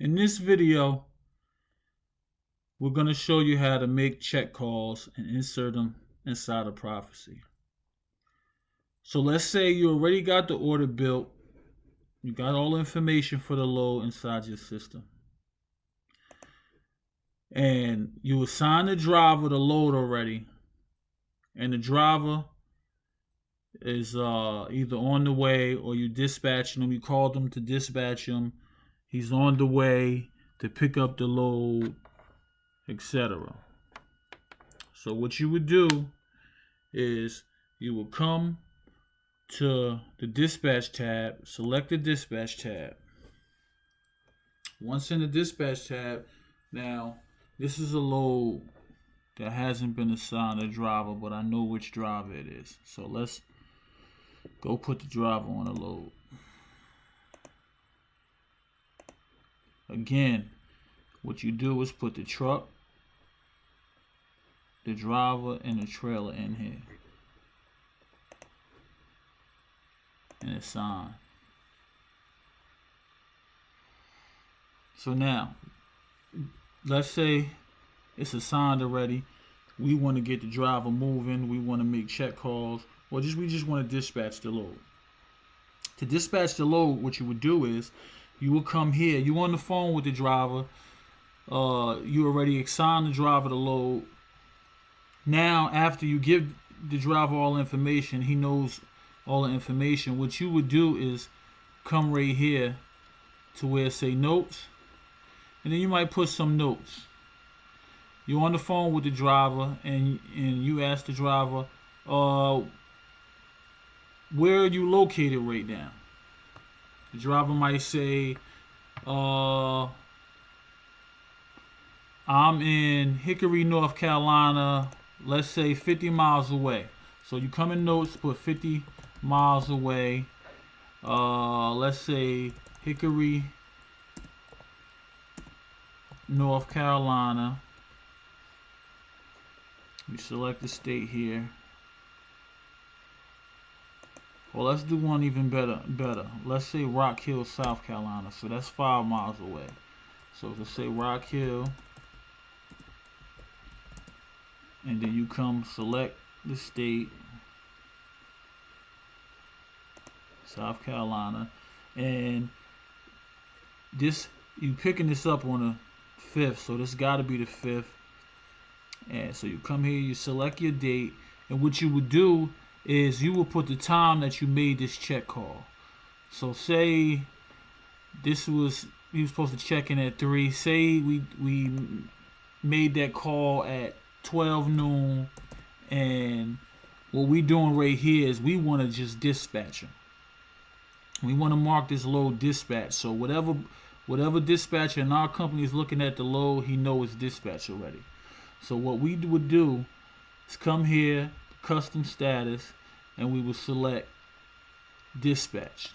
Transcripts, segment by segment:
In this video, we're going to show you how to make check calls and insert them inside of Prophecy. So let's say you already got the order built. You got all the information for the load inside your system. And you assign the driver the load already. And the driver is either on the way or you dispatching him. You called him to dispatch him. He's on the way to pick up the load, etc. So what you would do is you will come to the dispatch tab, select the dispatch tab. Once in the dispatch tab, now this is a load that hasn't been assigned a driver, but I know which driver it is. So let's go put the driver on the load. Again, what you do is put the truck, the driver, and the trailer in here. And assign. So now, let's say it's assigned already. We want to get the driver moving. We want to make check calls. Or we just want to dispatch the load. To dispatch the load, what you would do is you will come here. You on the phone with the driver. You already assigned the driver the load. Now, after you give the driver all the information, he knows all the information. What you would do is come right here to where it say notes. And then you might put some notes. You're on the phone with the driver and you ask the driver, where are you located right now? The driver might say, I'm in Hickory, North Carolina, let's say 50 miles away. So you come in notes, put 50 miles away. Let's say Hickory, North Carolina. You select the state here. Well, let's do one even better. Let's say Rock Hill, South Carolina. So that's 5 miles away. So let's say Rock Hill. And then you come select the state. South Carolina. And this, you picking this up on the 5th. So this got to be the 5th. And so you come here, you select your date. And what you would do is you will put the time that you made this check call. So say this was, he was supposed to check in at 3. Say we made that call at 12 noon, and what we doing right here is we want to just dispatch him. We want to mark this load dispatch. So whatever dispatcher in our company is looking at the load, he knows it's dispatch already. So what we would do is come here, custom status, and we will select dispatch.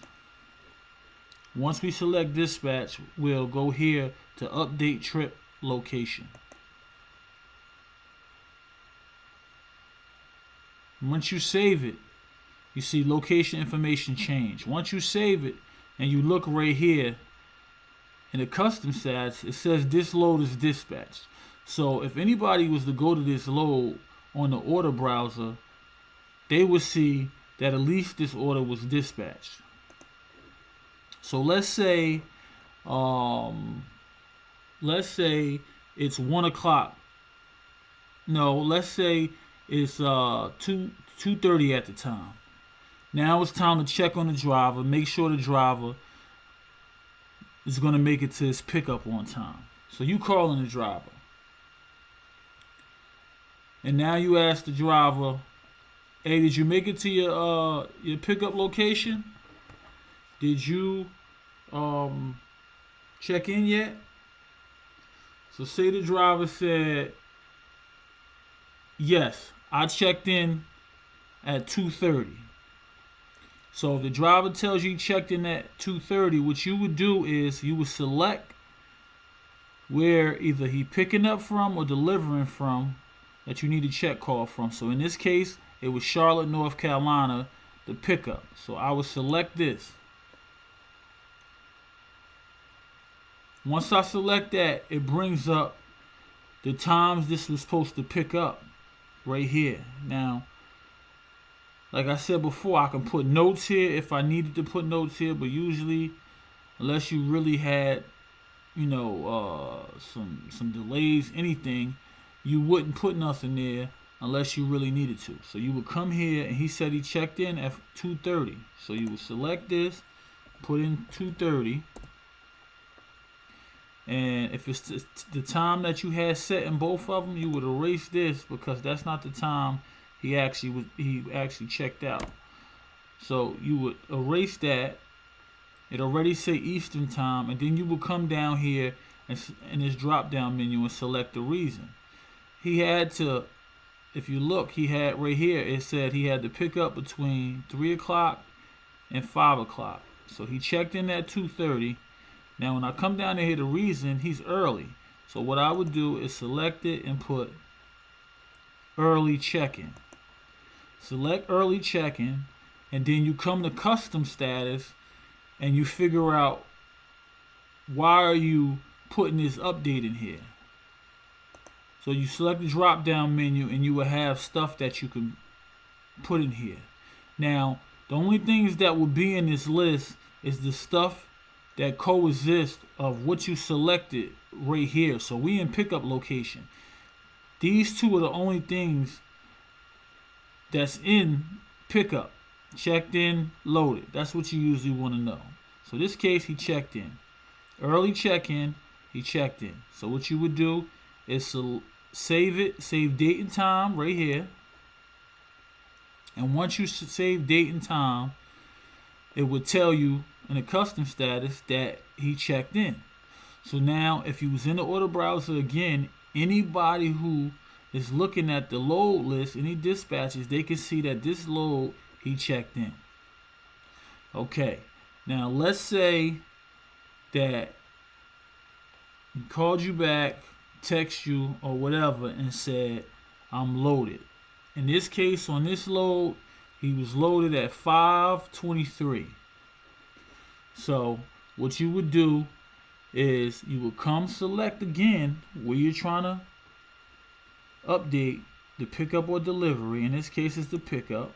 Once we select dispatch, we'll go here to update trip location. Once you save it, you see location information change. Once you save it and you look right here in the custom stats, it says this load is dispatched. So if anybody was to go to this load on the order browser, they would see that at least this order was dispatched. So let's say it's 1 o'clock. No, let's say it's 2:30 at the time. Now it's time to check on the driver, make sure the driver is going to make it to his pickup on time. So you calling the driver. And now you ask the driver, hey, did you make it to your pickup location? Did you check in yet? So say the driver said, yes, I checked in at 2:30. So if the driver tells you he checked in at 2:30, what you would do is you would select where either he picking up from or delivering from that you need a check call from. So in this case, it was Charlotte, North Carolina, the pickup. So I would select this. Once I select that, it brings up the times this was supposed to pick up right here. Now, like I said before, I can put notes here if I needed to put notes here, but usually, unless you really had, some delays, anything, you wouldn't put nothing there unless you really needed to. So you would come here, and he said he checked in at 2:30. So you would select this, put in 2:30, and if it's the time that you had set in both of them, you would erase this because that's not the time he actually checked out. So you would erase that. It already say Eastern time, and then you will come down here in this drop down menu and select the reason. He had to, if you look, he had right here, it said he had to pick up between 3 o'clock and 5 o'clock. So he checked in at 2:30. Now when I come down to here, the reason, he's early. So what I would do is select it and put early check-in. Select early check-in, and then you come to custom status, and you figure out why are you putting this update in here. So you select the drop down menu, and you will have stuff that you can put in here. Now, the only things that will be in this list is the stuff that coexist of what you selected right here. So we in pickup location. These two are the only things that's in pickup. Checked in, loaded. That's what you usually want to know. So this case, he checked in. Early check-in, he checked in. So what you would do is save it, save date and time right here. And once you save date and time, it would tell you in the custom status that he checked in. So now if you was in the order browser again, anybody who is looking at the load list, any dispatches, they can see that this load, he checked in. Okay, now let's say that he called you back, text you or whatever, and said, I'm loaded. In this case, on this load, he was loaded at 5:23. So what you would do is you would come select again where you're trying to update the pickup or delivery. In this case, it's the pickup.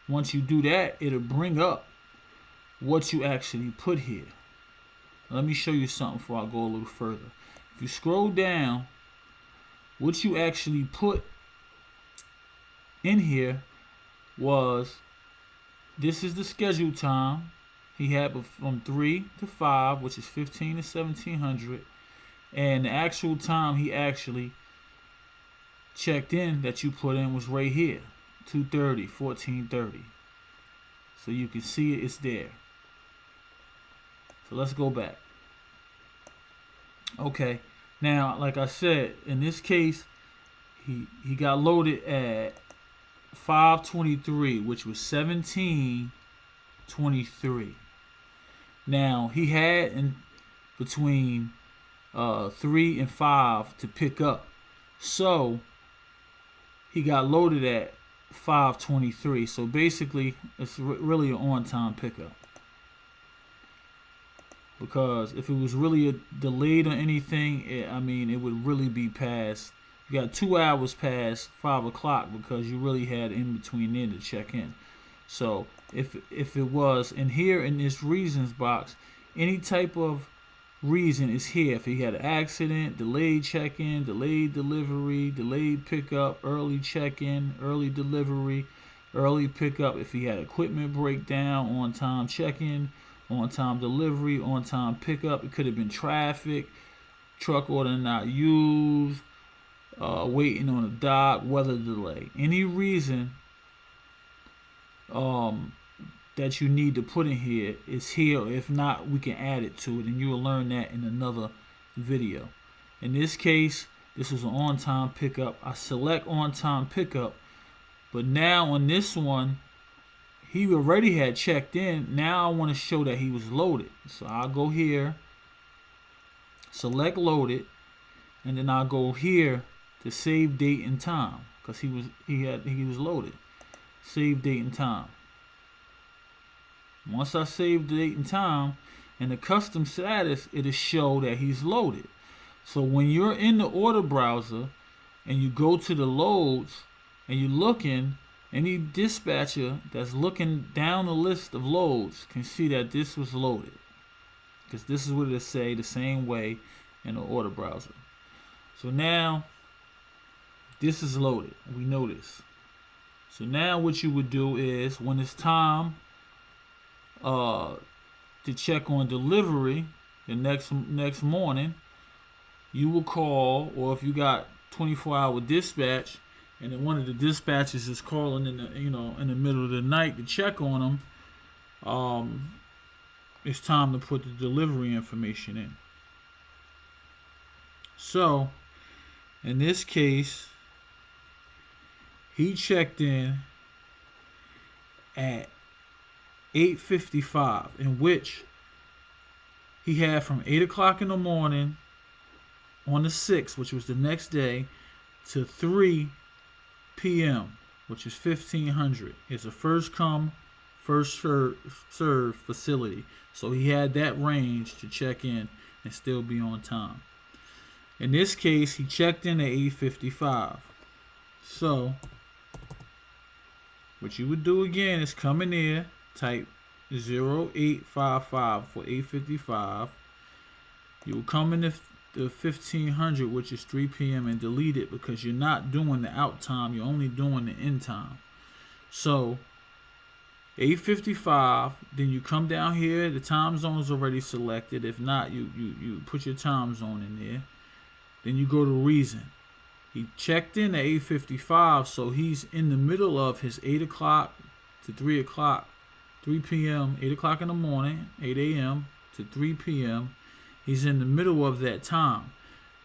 Once you do that, it'll bring up what you actually put here. Let me show you something before I go a little further. If you scroll down, what you actually put in here was, this is the schedule time. He had from 3 to 5, which is 15 to 1700. And the actual time he actually checked in that you put in was right here, 2:30, 14:30. So you can see it's there. So let's go back. Okay, now like I said, in this case, he got loaded at 5:23, which was 17:23. Now he had in between 3 and 5 to pick up, so he got loaded at 5:23. So basically, it's really an on-time pickup. Because if it was really delayed or anything, it would really be past. You got 2 hours past 5 o'clock because you really had in between then to check in. So if it was, and here in this reasons box, any type of reason is here. If he had an accident, delayed check-in, delayed delivery, delayed pickup, early check-in, early delivery, early pickup. If he had equipment breakdown, on-time check-in, on-time delivery, on-time pickup. It could have been traffic, truck order not used, waiting on a dock, weather delay. Any reason that you need to put in here is here. If not, we can add it to it, and you will learn that in another video. In this case, this is an on-time pickup. I select on-time pickup, but now on this one, he already had checked in. Now I want to show that he was loaded. So I'll go here, select loaded, and then I'll go here to save date and time because he was loaded. Save date and time. Once I save the date and time, and the custom status, it'll show that he's loaded. So when you're in the order browser and you go to the loads and you're looking, any dispatcher that's looking down the list of loads can see that this was loaded, because this is what it'll say the same way in the order browser. So now this is loaded. We know this. So now what you would do is, when it's time to check on delivery the next morning, you will call, or if you got 24-hour dispatch and then one of the dispatchers is calling in the middle of the night to check on them, it's time to put the delivery information in. So in this case, he checked in at 8:55, in which he had from 8 o'clock in the morning on the 6th, which was the next day, to 3 p.m., which is 1500. It's a first come, first serve facility. So he had that range to check in and still be on time. In this case, he checked in at 8:55. So what you would do again is come in here, type 0855 for 8:55. You will come in the 1500, which is 3 p.m., and delete it, because you're not doing the out time, you're only doing the in time. So 8:55, then you come down here, the time zone is already selected. If not, you put your time zone in there. Then you go to reason. He checked in at 8:55, so he's in the middle of his 8 o'clock to 3 o'clock, 3 p.m., 8 o'clock in the morning, 8 a.m. to 3 p.m. He's in the middle of that time.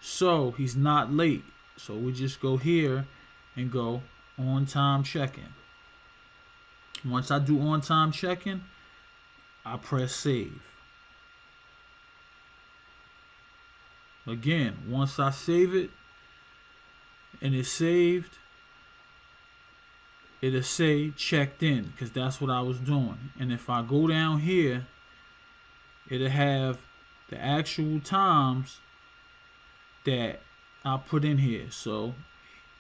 So he's not late. So we just go here and go on time check-in. Once I do on time check-in, I press save. Again, once I save it and it's saved, it'll say checked in, because that's what I was doing. And if I go down here, it'll have the actual times that I put in here. So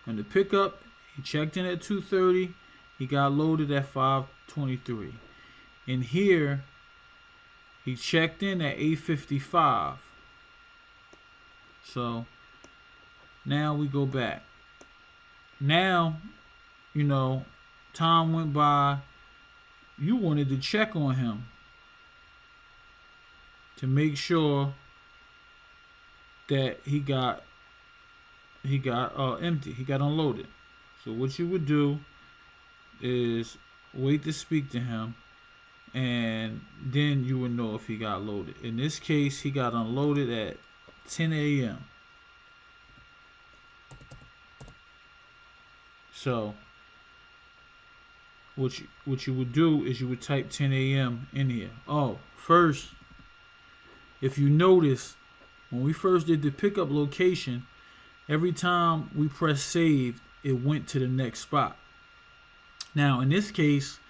on the pickup, he checked in at 2:30. He got loaded at 5:23. In here, he checked in at 8:55. So now we go back. Now, time went by. You wanted to check on him to make sure that he got empty. He got unloaded. So what you would do is wait to speak to him, and then you would know if he got loaded. In this case, he got unloaded at 10 a.m. So what you would do is you would type 10 a.m. in here. Oh, first, if you notice, when we first did the pickup location, every time we press save, it went to the next spot. Now, in this case,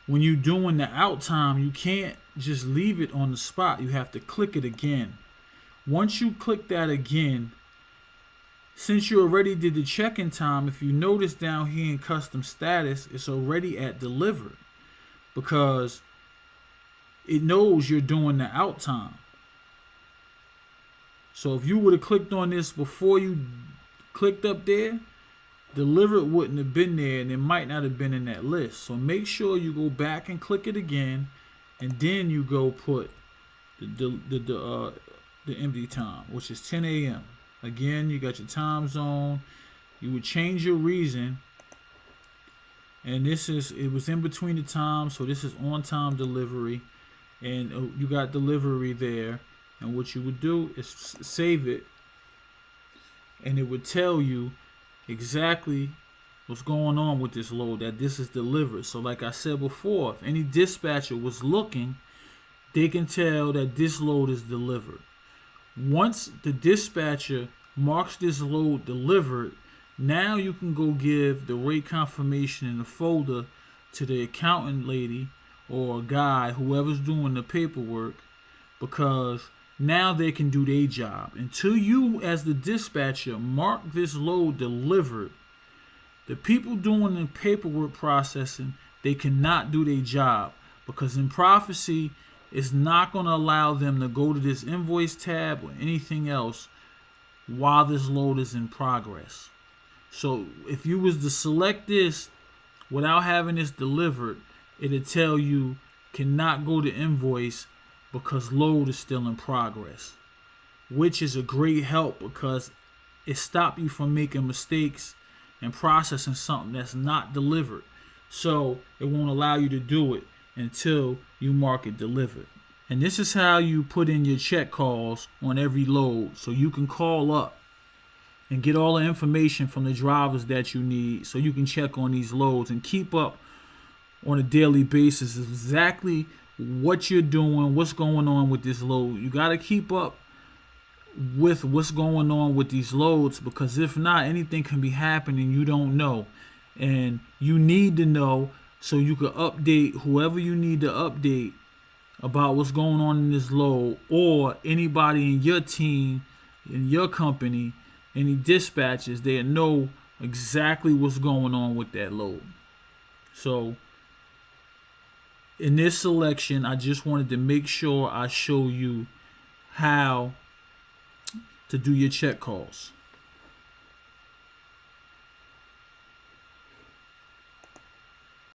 when you're doing the out time, you can't just leave it on the spot. You have to click it again. Once you click that again, since you already did the check-in time, if you notice down here in custom status, it's already at delivered, because it knows you're doing the out time. So if you would have clicked on this before you clicked up there, delivered wouldn't have been there, and it might not have been in that list. So make sure you go back and click it again, and then you go put the empty time, which is 10 a.m. Again, you got your time zone. You would change your reason, and it was in between the times, so this is on time delivery, and you got delivery there. And what you would do is save it, and it would tell you exactly what's going on with this load, that this is delivered. So like I said before, if any dispatcher was looking, they can tell that this load is delivered. Once the dispatcher marks this load delivered, now you can go give the rate confirmation in the folder to the accountant lady or guy, whoever's doing the paperwork, because now they can do their job. Until you, as the dispatcher, mark this load delivered, the people doing the paperwork processing, they cannot do their job, because in Prophecy, it's not going to allow them to go to this invoice tab or anything else while this load is in progress. So if you was to select this without having this delivered, it'll tell you cannot go to invoice because load is still in progress, which is a great help because it stops you from making mistakes and processing something that's not delivered. So it won't allow you to do it until you mark it delivered. And this is how you put in your check calls on every load, so you can call up and get all the information from the drivers that you need, so you can check on these loads and keep up on a daily basis exactly what you're doing, what's going on with this load. You got to keep up with what's going on with these loads, because if not, anything can be happening you don't know, and you need to know so you can update whoever you need to update about what's going on in this load, or anybody in your team, in your company, any dispatchers, they know exactly what's going on with that load. So in this selection, I just wanted to make sure I show you how to do your check calls.